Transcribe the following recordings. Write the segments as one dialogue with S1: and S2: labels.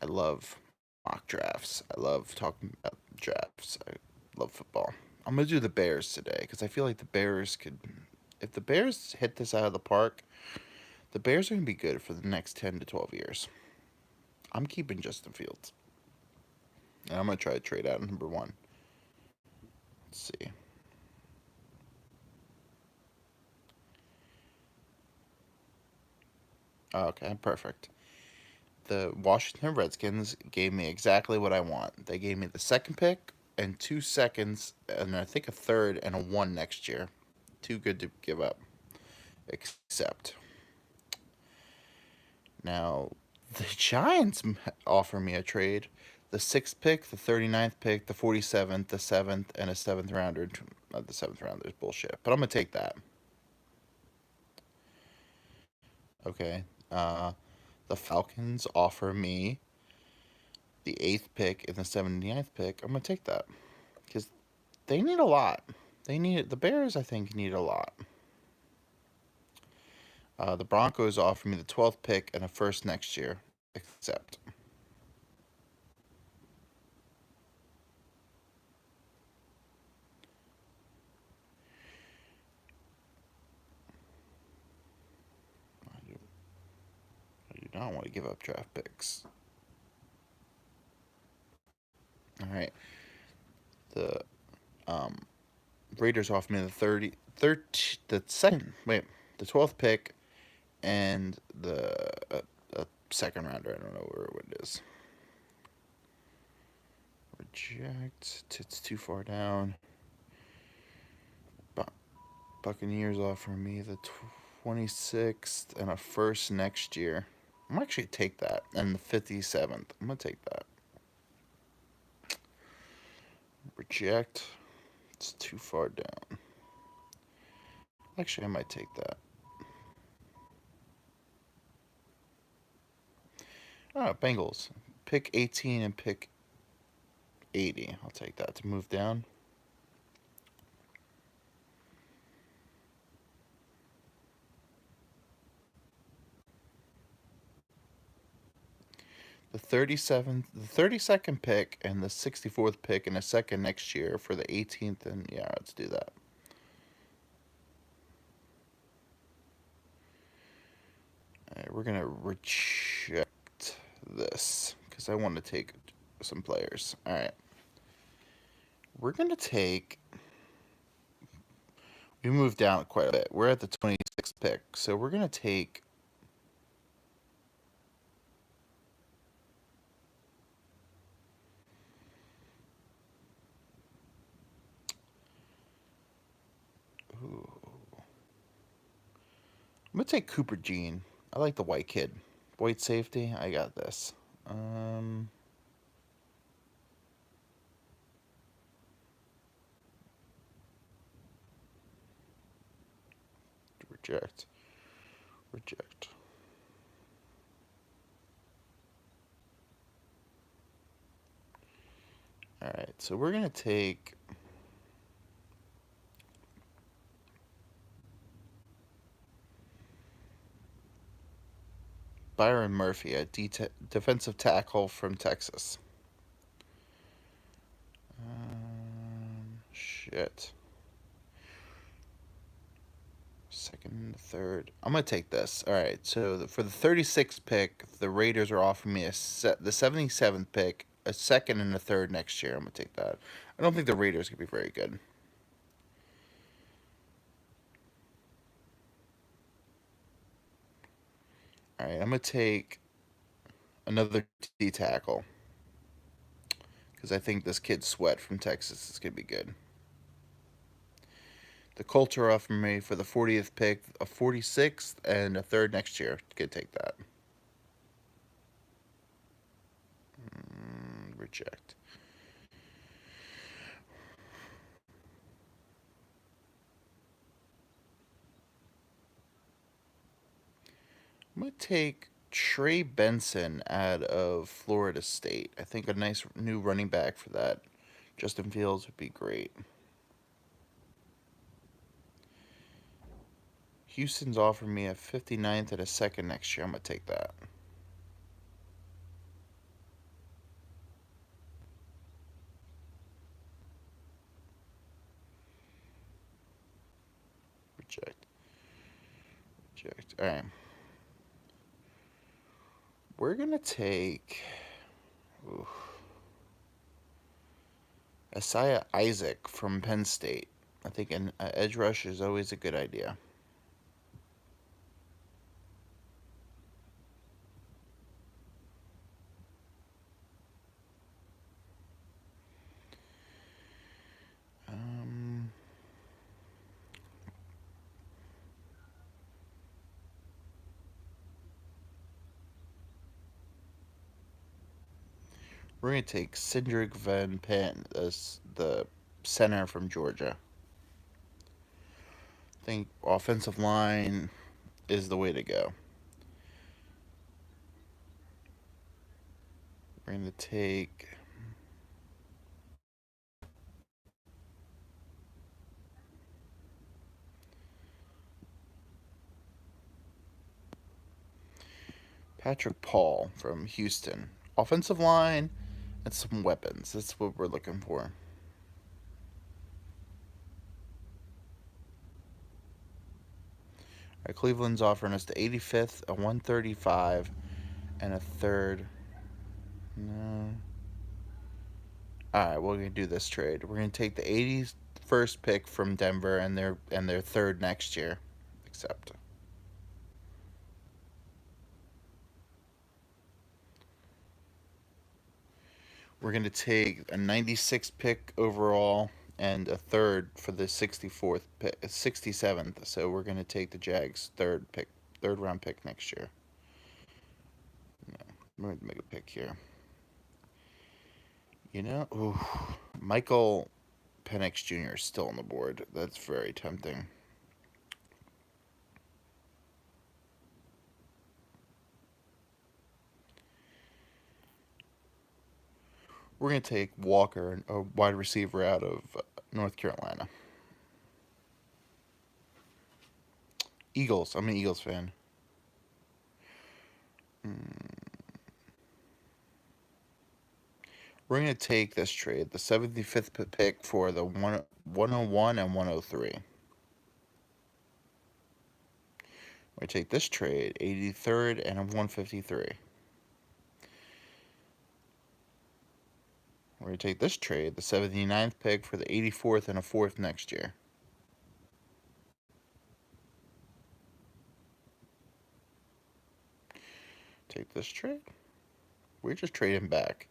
S1: love mock drafts. I love talking about drafts. I love football. I'm gonna do the Bears today because I feel like the Bears could. If the Bears hit this out of the park, the Bears are gonna be good for the next 10 to 12 years. I'm keeping Justin Fields, and I'm gonna try to trade out number one. Let's see. Okay, perfect. The Washington Redskins gave me exactly what I want. They gave me the second pick and 2 seconds, and I think a third and a one next year. Too good to give up. Except now the Giants offer me a trade. The sixth pick, the 39th pick, the 47th, the seventh, and a seventh rounder. Not the seventh rounder is bullshit, but I'm gonna take that. Okay. Uh, the Falcons offer me the eighth pick and the 79th pick. I'm gonna take that because they need a lot. The Bears. I think need a lot. The Broncos offer me the 12th pick and a first next year. Except I do not want to give up draft picks. All right. The um, Raiders offer me the the 12th pick and the second rounder. I don't know where it is. Reject. It's too far down. Buccaneers offer me the 26th and a first next year. I'm gonna actually take that. And the 57th. I'm gonna take that. Reject. It's too far down. Actually, I might take that. Oh, Bengals. Pick 18 and pick 80. I'll take that to move down. The 32nd pick and the 64th pick and a second next year for the 18th, and yeah, let's do that. Alright, we're gonna reject this because I want to take some players. Alright, we're gonna take. We moved down quite a bit. We're at the 26th pick, so we're gonna take. Ooh, I'm gonna take Cooper Jean. I like the white kid. White safety. I got this. Um, reject. Reject. All right, so we're gonna take. Byron Murphy, a defensive tackle from Texas. Shit. Second and third. I'm gonna take this. All right. So for the 36th pick, the Raiders are offering me the 77th pick, a second and a third next year. I'm gonna take that. I don't think the Raiders could be very good. All right. I'm gonna take another D tackle because I think this kid Sweat from Texas is gonna be good. The Colts are offering me for the 40th pick, a 46th, and a third next year. Could take that. Reject. I'm gonna take Trey Benson out of Florida State. I think a nice new running back for that. Justin Fields would be great. Houston's offering me a 59th and a second next year. I'm gonna take that. Reject. Reject. All right. We're going to take ooh, Isaiah Isaac from Penn State. I think an edge rush is always a good idea. Um, we're going to take Cindric Van Penn as the center from Georgia. I think offensive line is the way to go. We're going to take Patrick Paul from Houston. Offensive line and some weapons. That's what we're looking for. Right, Cleveland's offering us the 85th, a 135, and a third. No. All right, we're gonna do this trade. We're gonna take the 81st pick from Denver and their third next year. Accept. We're gonna take a 96th pick overall and a third for the 64th pick, 67th. So we're gonna take the Jags third round pick next year. No, we're gonna make a pick here. Ooh, Michael Penix Jr. is still on the board. That's very tempting. We're going to take Walker, a wide receiver out of North Carolina. Eagles. I'm an Eagles fan. We're going to take this trade, the 75th pick for the 101 and 103. We're going to take this trade, 83rd and a 153. We're going to take this trade, the 79th pick for the 84th and a 4th next year. Take this trade. We're just trading back.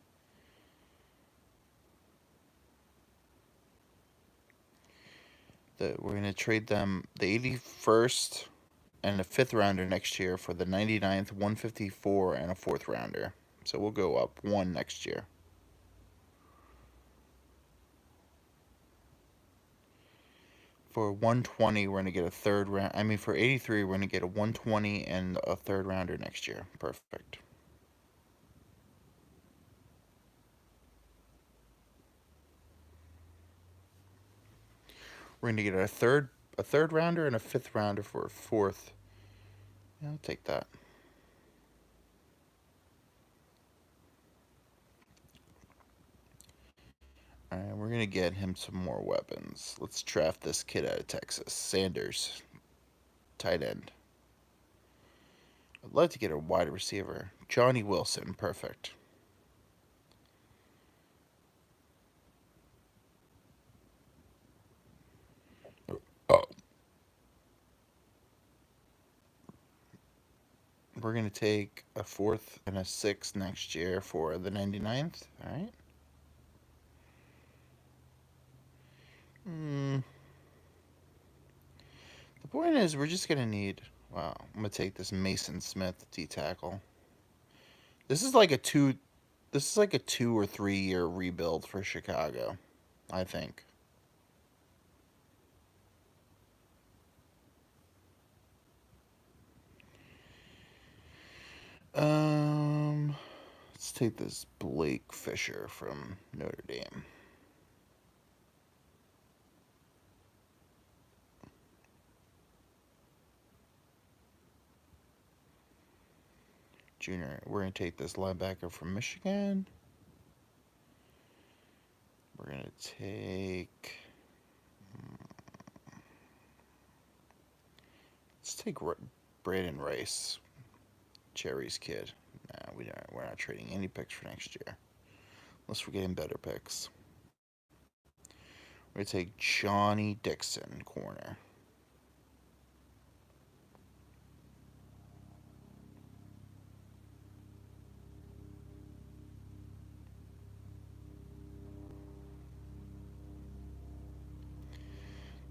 S1: We're going to trade them the 81st and a 5th rounder next year for the 99th, 154, and a 4th rounder. So we'll go up one next year. For 120, we're going to get a third round. I mean, for 83, we're going to get a 120 and a third rounder next year. Perfect. We're going to get a third rounder and a 5th rounder for a 4th. Yeah, I'll take that. All right, we're going to get him some more weapons. Let's draft this kid out of Texas. Sanders, tight end. I'd love to get a wide receiver. Johnny Wilson, perfect. Oh. We're going to take a 4th and a 6th next year for the 99th. All right. The point is, we're just going to need. Wow. I'm going to take this Mason Smith D tackle. This is like a 2 or 3 year rebuild for Chicago, I think. Let's take this Blake Fisher from Notre Dame. Junior. We're going to take this linebacker from Michigan. We're going to take. Let's take Braden Rice, Cherry's kid. Nah, we're not trading any picks for next year. Unless we're getting better picks. We're going to take Johnny Dixon, corner.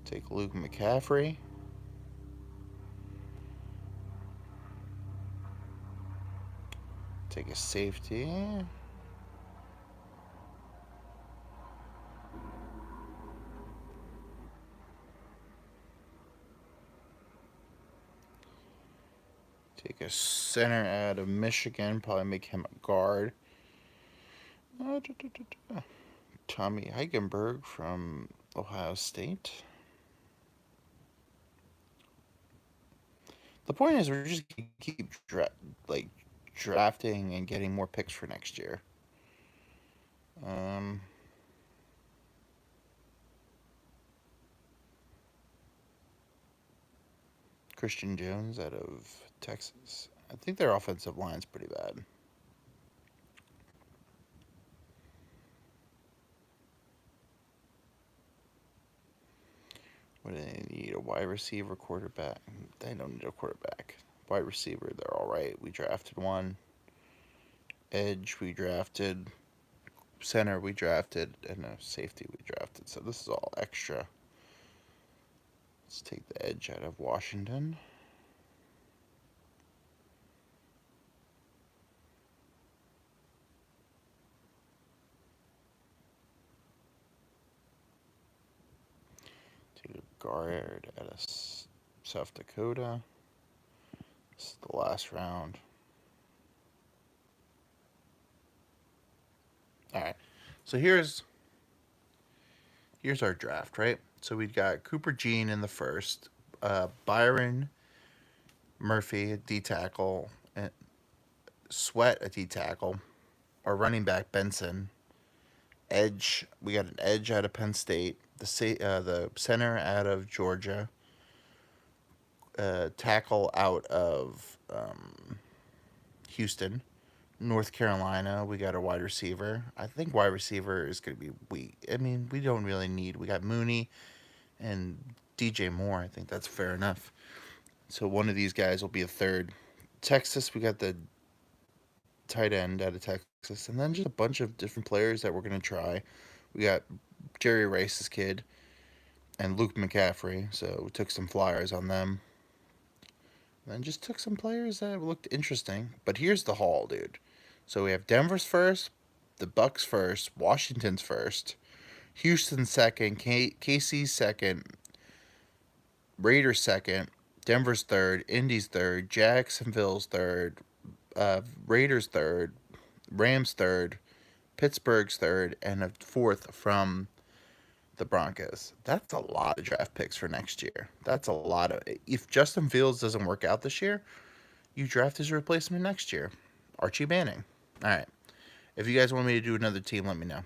S1: Take Luke McCaffrey. Take a safety. Take a center out of Michigan. Probably make him a guard. Tommy Eichenberg from Ohio State. The point is, we're just gonna keep drafting and getting more picks for next year. Christian Jones out of Texas. I think their offensive line's pretty bad. What do they need? A wide receiver, quarterback? They don't need a quarterback. Wide receiver, they're all right. We drafted one. Edge, we drafted. Center, we drafted. And a safety, we drafted. So this is all extra. Let's take the edge out of Washington. Take a guard out of South Dakota. This is the last round. All right. So here's our draft, right? So we've got Cooper Jean in the first, Byron Murphy at D tackle, and Sweat at D tackle, our running back Benson, edge. We got an edge out of Penn State, the center out of Georgia, tackle out of Houston. North Carolina, we got a wide receiver. I think wide receiver is going to be weak. I mean, we don't really need. We got Mooney and DJ Moore. I think that's fair enough. So one of these guys will be a third. Texas, we got the tight end out of Texas. And then just a bunch of different players that we're going to try. We got Jerry Rice's kid and Luke McCaffrey. So we took some flyers on them. And then just took some players that looked interesting. But here's the haul, dude. So we have Denver's first, the Bucks first, Washington's first, Houston second, KC's second, Raiders second, Denver's third, Indy's third, Jacksonville's third, Raiders third, Rams third, Pittsburgh's third, and a fourth from the Broncos. That's a lot of draft picks for next year. That's a lot of. If Justin Fields doesn't work out this year, you draft his replacement next year, Archie Manning. All right. If you guys want me to do another team, let me know.